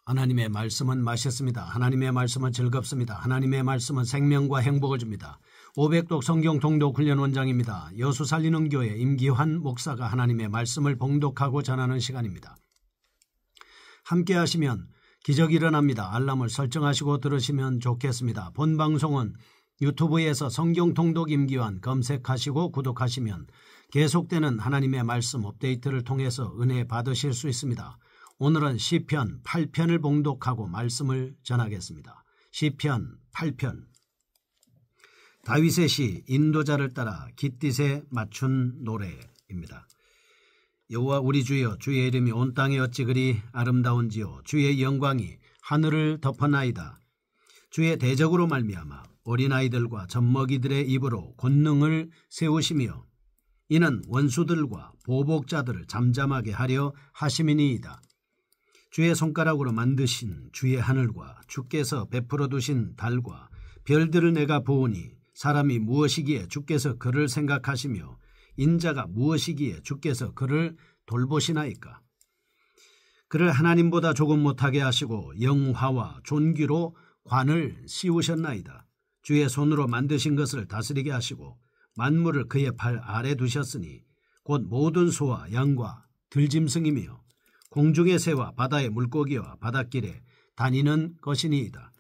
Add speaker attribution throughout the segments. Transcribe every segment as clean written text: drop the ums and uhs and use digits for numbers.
Speaker 1: 하나님의 말씀은 맛있습니다. 하나님의 말씀은 즐겁습니다. 하나님의 말씀은 생명과 행복을 줍니다. 500독 성경 통독 훈련 원장입니다. 여수 살리는 교회 임기환 목사가 하나님의 말씀을 봉독하고 전하는 시간입니다. 함께 하시면 기적이 일어납니다. 알람을 설정하시고 들으시면 좋겠습니다. 본 방송은 유튜브에서 성경 통독 임기환 검색하시고 구독하시면 계속되는 하나님의 말씀 업데이트를 통해서 은혜 받으실 수 있습니다. 오늘은 시편 8편을 봉독하고 말씀을 전하겠습니다. 시편 8편. 다윗의 시 인도자를 따라 깃딧에 맞춘 노래입니다. 여호와 우리 주여, 주의 이름이 온 땅에 어찌 그리 아름다운지요. 주의 영광이 하늘을 덮어나이다. 주의 대적으로 말미암아 어린아이들과 젖먹이들의 입으로 권능을 세우시며 이는 원수들과 보복자들을 잠잠하게 하려 하심이니이다. 주의 손가락으로 만드신 주의 하늘과 주께서 베풀어 두신 달과 별들을 내가 보오니 사람이 무엇이기에 주께서 그를 생각하시며 인자가 무엇이기에 주께서 그를 돌보시나이까. 그를 하나님보다 조금 못하게 하시고 영화와 존귀로 관을 씌우셨나이다. 주의 손으로 만드신 것을 다스리게 하시고 만물을 그의 발 아래 두셨으니 곧 모든 소와 양과 들짐승이며 공중의 새와 바다의 물고기와 바닷길에 다니는 것이니이다.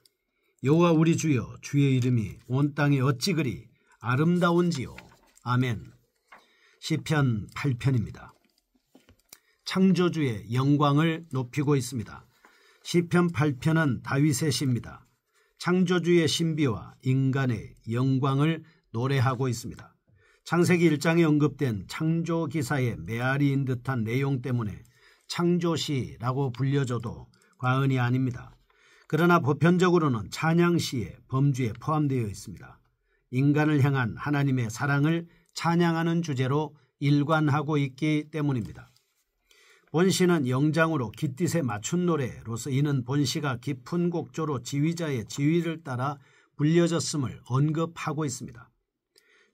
Speaker 1: 여호와 우리 주여, 주의 이름이 온 땅에 어찌 그리 아름다운지요. 아멘. 시편 8편입니다. 창조주의 영광을 높이고 있습니다. 시편 8편은 다윗의 시입니다. 창조주의 신비와 인간의 영광을 노래하고 있습니다. 창세기 1장에 언급된 창조기사의 메아리인 듯한 내용 때문에 창조시라고 불려져도 과언이 아닙니다. 그러나 보편적으로는 찬양시의 범주에 포함되어 있습니다. 인간을 향한 하나님의 사랑을 찬양하는 주제로 일관하고 있기 때문입니다. 본시는 영장으로 깃딧에 맞춘 노래로서 이는 본시가 깊은 곡조로 지휘자의 지휘를 따라 불려졌음을 언급하고 있습니다.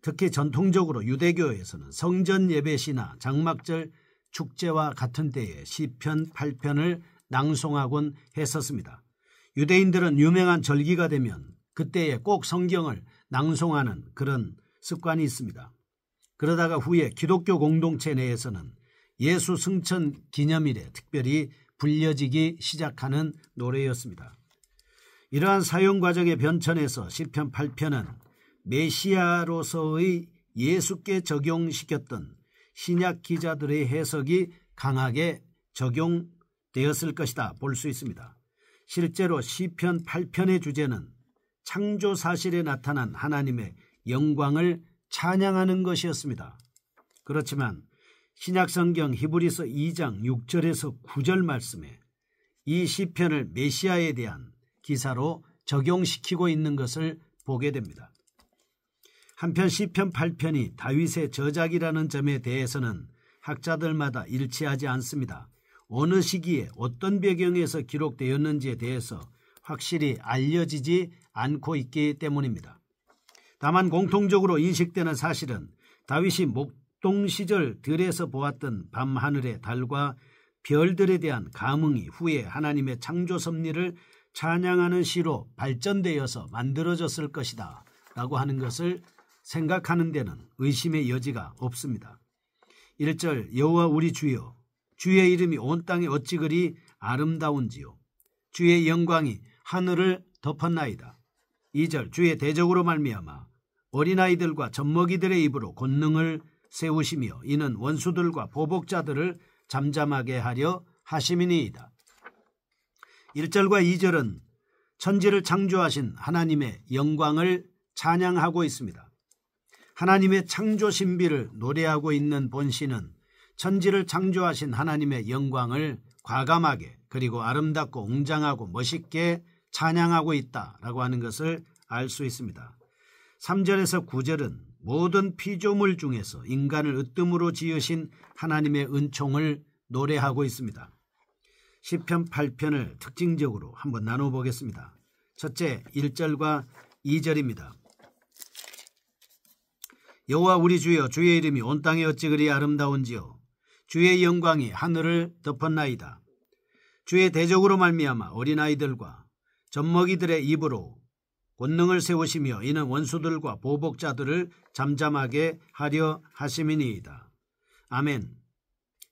Speaker 1: 특히 전통적으로 유대교에서는 성전 예배시나 장막절 축제와 같은 때에 시편 8편을 낭송하곤 했었습니다. 유대인들은 유명한 절기가 되면 그때에 꼭 성경을 낭송하는 그런 습관이 있습니다. 그러다가 후에 기독교 공동체 내에서는 예수 승천 기념일에 특별히 불려지기 시작하는 노래였습니다. 이러한 사용 과정의 변천에서 시편 8편은 메시아로서의 예수께 적용시켰던 신약 기자들의 해석이 강하게 적용되었을 것이다 볼 수 있습니다. 실제로 시편 8편의 주제는 창조 사실에 나타난 하나님의 영광을 찬양하는 것이었습니다. 그렇지만 신약성경 히브리서 2장 6절에서 9절 말씀에 이 시편을 메시아에 대한 기사로 적용시키고 있는 것을 보게 됩니다. 한편 시편 8편이 다윗의 저작이라는 점에 대해서는 학자들마다 일치하지 않습니다. 어느 시기에 어떤 배경에서 기록되었는지에 대해서 확실히 알려지지 않고 있기 때문입니다. 다만 공통적으로 인식되는 사실은 다윗이 목동 시절 들에서 보았던 밤하늘의 달과 별들에 대한 감흥이 후에 하나님의 창조 섭리를 찬양하는 시로 발전되어서 만들어졌을 것이다 라고 하는 것을 생각하는 데는 의심의 여지가 없습니다. 1절 여호와 우리 주여, 주의 이름이 온 땅에 어찌 그리 아름다운지요. 주의 영광이 하늘을 덮었나이다. 2절 주의 대적으로 말미암아 어린아이들과 젖먹이들의 입으로 권능을 세우시며 이는 원수들과 보복자들을 잠잠하게 하려 하심이니이다. 1절과 2절은 천지를 창조하신 하나님의 영광을 찬양하고 있습니다. 하나님의 창조 신비를 노래하고 있는 본시는 천지를 창조하신 하나님의 영광을 과감하게 그리고 아름답고 웅장하고 멋있게 찬양하고 있다라고 하는 것을 알 수 있습니다. 3절에서 9절은 모든 피조물 중에서 인간을 으뜸으로 지으신 하나님의 은총을 노래하고 있습니다. 시편 8편을 특징적으로 한번 나눠보겠습니다. 첫째 1절과 2절입니다. 여호와 우리 주여, 주의 이름이 온 땅에 어찌 그리 아름다운지요. 주의 영광이 하늘을 덮었나이다. 주의 대적으로 말미암아 어린아이들과 젖먹이들의 입으로 권능을 세우시며 이는 원수들과 보복자들을 잠잠하게 하려 하심이니이다. 아멘.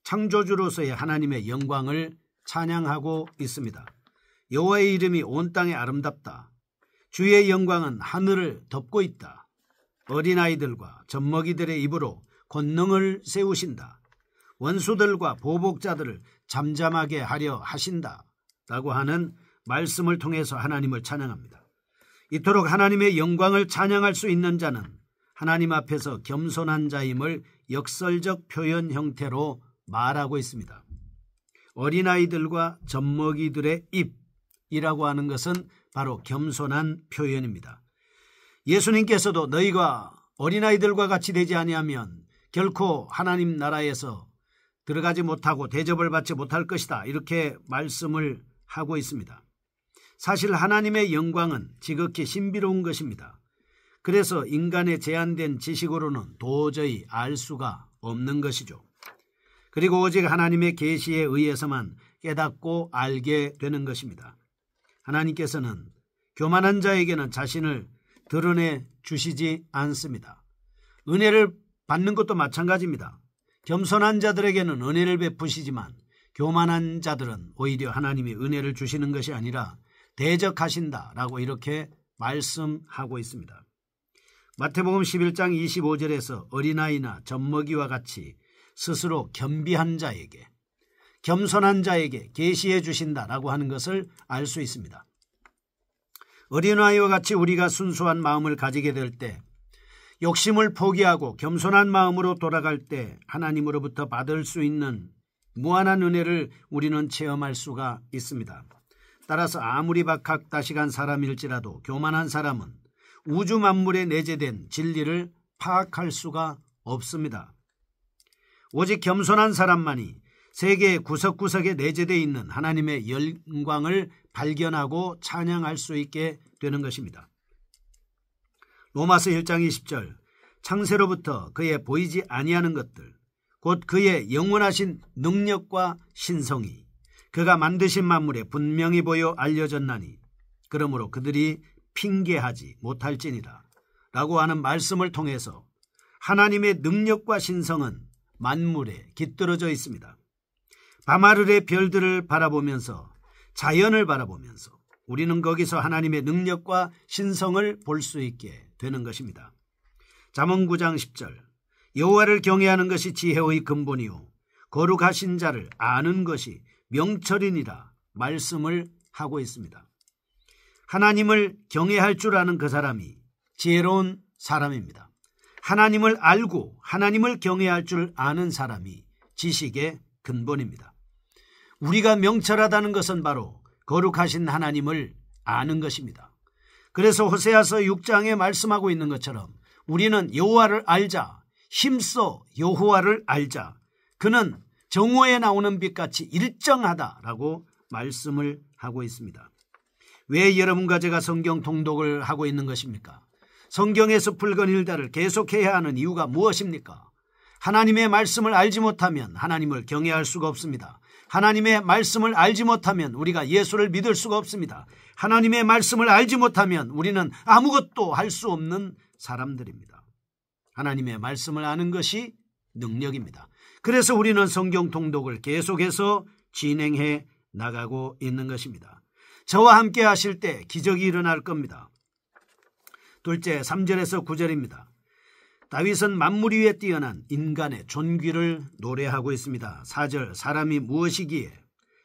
Speaker 1: 창조주로서의 하나님의 영광을 찬양하고 있습니다. 여호와의 이름이 온 땅에 아름답다. 주의 영광은 하늘을 덮고 있다. 어린아이들과 젖먹이들의 입으로 권능을 세우신다. 원수들과 보복자들을 잠잠하게 하려 하신다. 라고 하는 말씀을 통해서 하나님을 찬양합니다. 이토록 하나님의 영광을 찬양할 수 있는 자는 하나님 앞에서 겸손한 자임을 역설적 표현 형태로 말하고 있습니다. 어린아이들과 젖먹이들의 입이라고 하는 것은 바로 겸손한 표현입니다. 예수님께서도 너희가 어린아이들과 같이 되지 아니하면 결코 하나님 나라에서 들어가지 못하고 대접을 받지 못할 것이다. 이렇게 말씀을 하고 있습니다. 사실 하나님의 영광은 지극히 신비로운 것입니다. 그래서 인간의 제한된 지식으로는 도저히 알 수가 없는 것이죠. 그리고 오직 하나님의 계시에 의해서만 깨닫고 알게 되는 것입니다. 하나님께서는 교만한 자에게는 자신을 드러내 주시지 않습니다. 은혜를 받는 것도 마찬가지입니다. 겸손한 자들에게는 은혜를 베푸시지만 교만한 자들은 오히려 하나님이 은혜를 주시는 것이 아니라 대적하신다라고 이렇게 말씀하고 있습니다. 마태복음 11장 25절에서 어린아이나 젖먹이와 같이 스스로 겸비한 자에게, 겸손한 자에게 계시해 주신다라고 하는 것을 알 수 있습니다. 어린아이와 같이 우리가 순수한 마음을 가지게 될 때, 욕심을 포기하고 겸손한 마음으로 돌아갈 때 하나님으로부터 받을 수 있는 무한한 은혜를 우리는 체험할 수가 있습니다. 따라서 아무리 박학다식한 사람일지라도 교만한 사람은 우주 만물에 내재된 진리를 파악할 수가 없습니다. 오직 겸손한 사람만이 세계의 구석구석에 내재되어 있는 하나님의 영광을 발견하고 찬양할 수 있게 되는 것입니다. 로마서 1장 20절 창세로부터 그의 보이지 아니하는 것들 곧 그의 영원하신 능력과 신성이 그가 만드신 만물에 분명히 보여 알려졌나니 그러므로 그들이 핑계하지 못할지니라 라고 하는 말씀을 통해서 하나님의 능력과 신성은 만물에 깃들어져 있습니다. 밤하늘의 별들을 바라보면서 자연을 바라보면서 우리는 거기서 하나님의 능력과 신성을 볼 수 있게 되는 것입니다. 잠언 9장 10절 여호와를 경외하는 것이 지혜의 근본이요 거룩하신 자를 아는 것이 명철이니라 말씀을 하고 있습니다. 하나님을 경외할 줄 아는 그 사람이 지혜로운 사람입니다. 하나님을 알고 하나님을 경외할 줄 아는 사람이 지식의 근본입니다. 우리가 명철하다는 것은 바로 거룩하신 하나님을 아는 것입니다. 그래서 호세아서 6장에 말씀하고 있는 것처럼 우리는 여호와를 알자, 힘써 여호와를 알자. 그는 정오에 나오는 빛같이 일정하다라고 말씀을 하고 있습니다. 왜 여러분과 제가 성경 통독을 하고 있는 것입니까? 성경에서 풀건 일다를 계속해야 하는 이유가 무엇입니까? 하나님의 말씀을 알지 못하면 하나님을 경외할 수가 없습니다. 하나님의 말씀을 알지 못하면 우리가 예수를 믿을 수가 없습니다. 하나님의 말씀을 알지 못하면 우리는 아무것도 할 수 없는 사람들입니다. 하나님의 말씀을 아는 것이 능력입니다. 그래서 우리는 성경 통독을 계속해서 진행해 나가고 있는 것입니다. 저와 함께 하실 때 기적이 일어날 겁니다. 둘째 3절에서 9절입니다. 다윗은 만물 위에 뛰어난 인간의 존귀를 노래하고 있습니다. 4절 사람이 무엇이기에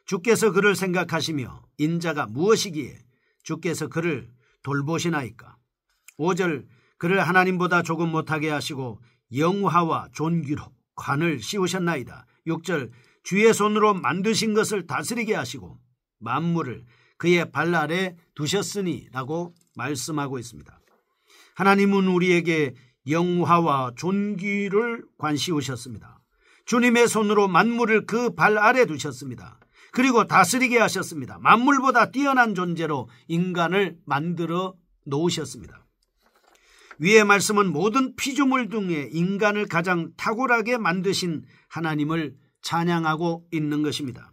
Speaker 1: 주께서 그를 생각하시며 인자가 무엇이기에 주께서 그를 돌보시나이까. 5절 그를 하나님보다 조금 못하게 하시고 영화와 존귀로 관을 씌우셨나이다. 6절 주의 손으로 만드신 것을 다스리게 하시고 만물을 그의 발 아래 두셨으니 라고 말씀하고 있습니다. 하나님은 우리에게 영화와 존귀를 관씌우셨습니다. 주님의 손으로 만물을 그 발 아래 두셨습니다. 그리고 다스리게 하셨습니다. 만물보다 뛰어난 존재로 인간을 만들어 놓으셨습니다. 위의 말씀은 모든 피조물 중에 인간을 가장 탁월하게 만드신 하나님을 찬양하고 있는 것입니다.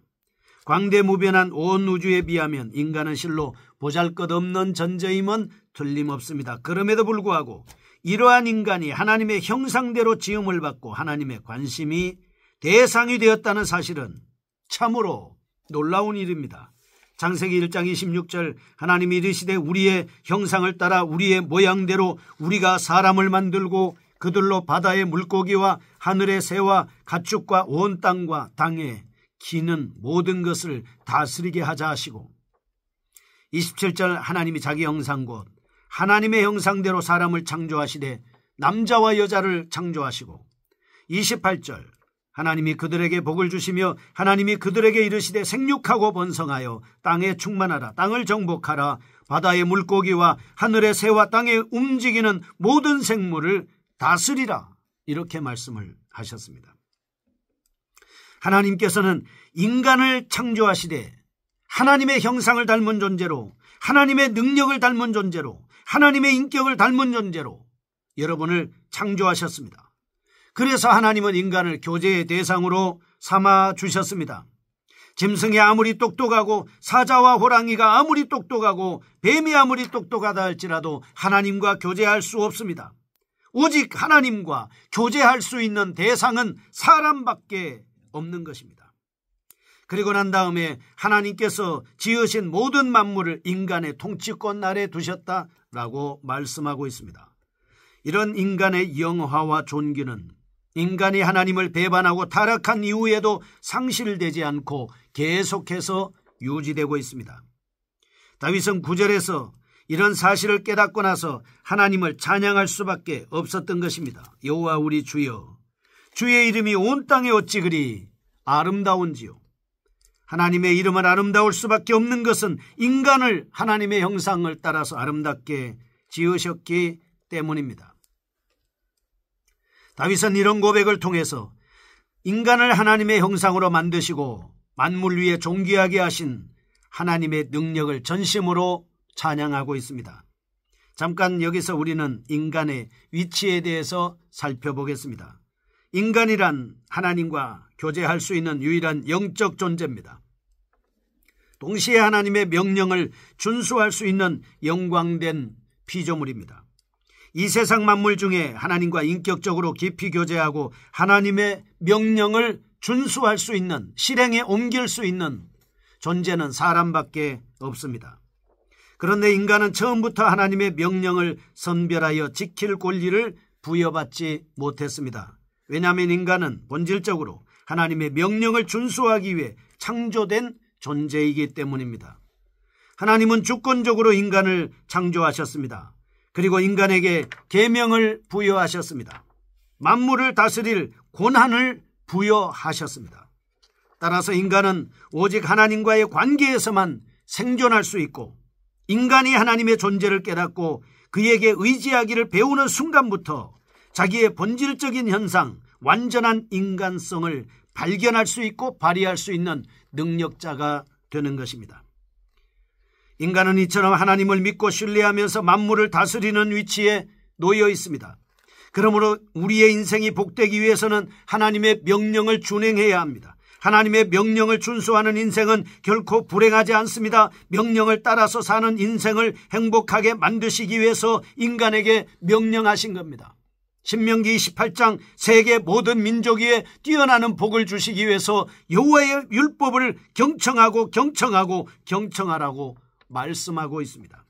Speaker 1: 광대무변한 온 우주에 비하면 인간은 실로 보잘것없는 존재임은 틀림없습니다. 그럼에도 불구하고 이러한 인간이 하나님의 형상대로 지음을 받고 하나님의 관심이 대상이 되었다는 사실은 참으로 놀라운 일입니다. 창세기 1장 26절 하나님이 이르시되 우리의 형상을 따라 우리의 모양대로 우리가 사람을 만들고 그들로 바다의 물고기와 하늘의 새와 가축과 온 땅과 땅에 기는 모든 것을 다스리게 하자 하시고 27절 하나님이 자기 형상 곧 하나님의 형상대로 사람을 창조하시되 남자와 여자를 창조하시고 28절 하나님이 그들에게 복을 주시며 하나님이 그들에게 이르시되 생육하고 번성하여 땅에 충만하라 땅을 정복하라 바다의 물고기와 하늘의 새와 땅에 움직이는 모든 생물을 다스리라 이렇게 말씀을 하셨습니다. 하나님께서는 인간을 창조하시되 하나님의 형상을 닮은 존재로 하나님의 능력을 닮은 존재로 하나님의 인격을 닮은 존재로 여러분을 창조하셨습니다. 그래서 하나님은 인간을 교제의 대상으로 삼아 주셨습니다. 짐승이 아무리 똑똑하고 사자와 호랑이가 아무리 똑똑하고 뱀이 아무리 똑똑하다 할지라도 하나님과 교제할 수 없습니다. 오직 하나님과 교제할 수 있는 대상은 사람밖에 없는 것입니다. 그리고 난 다음에 하나님께서 지으신 모든 만물을 인간의 통치권 아래 두셨다라고 말씀하고 있습니다. 이런 인간의 영화와 존귀는 인간이 하나님을 배반하고 타락한 이후에도 상실되지 않고 계속해서 유지되고 있습니다. 다윗은 9절에서 이런 사실을 깨닫고 나서 하나님을 찬양할 수밖에 없었던 것입니다. 여호와 우리 주여 주의 이름이 온 땅에 어찌 그리 아름다운지요. 하나님의 이름은 아름다울 수밖에 없는 것은 인간을 하나님의 형상을 따라서 아름답게 지으셨기 때문입니다. 다윗은 이런 고백을 통해서 인간을 하나님의 형상으로 만드시고 만물 위에 존귀하게 하신 하나님의 능력을 전심으로 찬양하고 있습니다. 잠깐 여기서 우리는 인간의 위치에 대해서 살펴보겠습니다. 인간이란 하나님과 교제할 수 있는 유일한 영적 존재입니다. 동시에 하나님의 명령을 준수할 수 있는 영광된 피조물입니다. 이 세상 만물 중에 하나님과 인격적으로 깊이 교제하고 하나님의 명령을 준수할 수 있는, 실행에 옮길 수 있는 존재는 사람밖에 없습니다. 그런데 인간은 처음부터 하나님의 명령을 선별하여 지킬 권리를 부여받지 못했습니다. 왜냐하면 인간은 본질적으로 하나님의 명령을 준수하기 위해 창조된 존재이기 때문입니다. 하나님은 주권적으로 인간을 창조하셨습니다. 그리고 인간에게 계명을 부여하셨습니다. 만물을 다스릴 권한을 부여하셨습니다. 따라서 인간은 오직 하나님과의 관계에서만 생존할 수 있고 인간이 하나님의 존재를 깨닫고 그에게 의지하기를 배우는 순간부터 자기의 본질적인 현상, 완전한 인간성을 발견할 수 있고 발휘할 수 있는 능력자가 되는 것입니다. 인간은 이처럼 하나님을 믿고 신뢰하면서 만물을 다스리는 위치에 놓여 있습니다. 그러므로 우리의 인생이 복되기 위해서는 하나님의 명령을 준행해야 합니다. 하나님의 명령을 준수하는 인생은 결코 불행하지 않습니다. 명령을 따라서 사는 인생을 행복하게 만드시기 위해서 인간에게 명령하신 겁니다. 신명기 28장 세계 모든 민족 위에 뛰어나는 복을 주시기 위해서 여호와의 율법을 경청하라고 말씀하고 있습니다.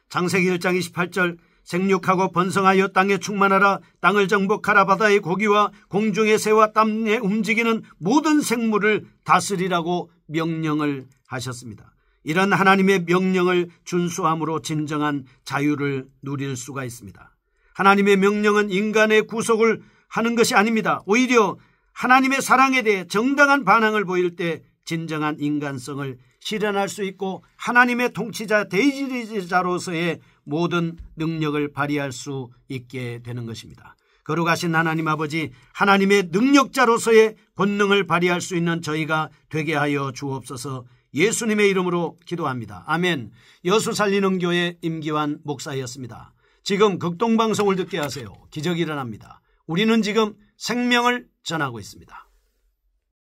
Speaker 1: 창세기 1장 28절 생육하고 번성하여 땅에 충만하라 땅을 정복하라 바다의 고기와 공중의 새와 땅에 움직이는 모든 생물을 다스리라고 명령을 하셨습니다. 이런 하나님의 명령을 준수함으로 진정한 자유를 누릴 수가 있습니다. 하나님의 명령은 인간의 구속을 하는 것이 아닙니다. 오히려 하나님의 사랑에 대해 정당한 반응을 보일 때 진정한 인간성을 실현할 수 있고 하나님의 통치자 대지자로서의 모든 능력을 발휘할 수 있게 되는 것입니다. 거룩하신 하나님 아버지, 하나님의 능력자로서의 권능을 발휘할 수 있는 저희가 되게 하여 주옵소서. 예수님의 이름으로 기도합니다. 아멘. 여수 살리는 교회 임기환 목사였습니다. 지금 극동방송을 듣게 하세요. 기적이 일어납니다. 우리는 지금 생명을 전하고 있습니다.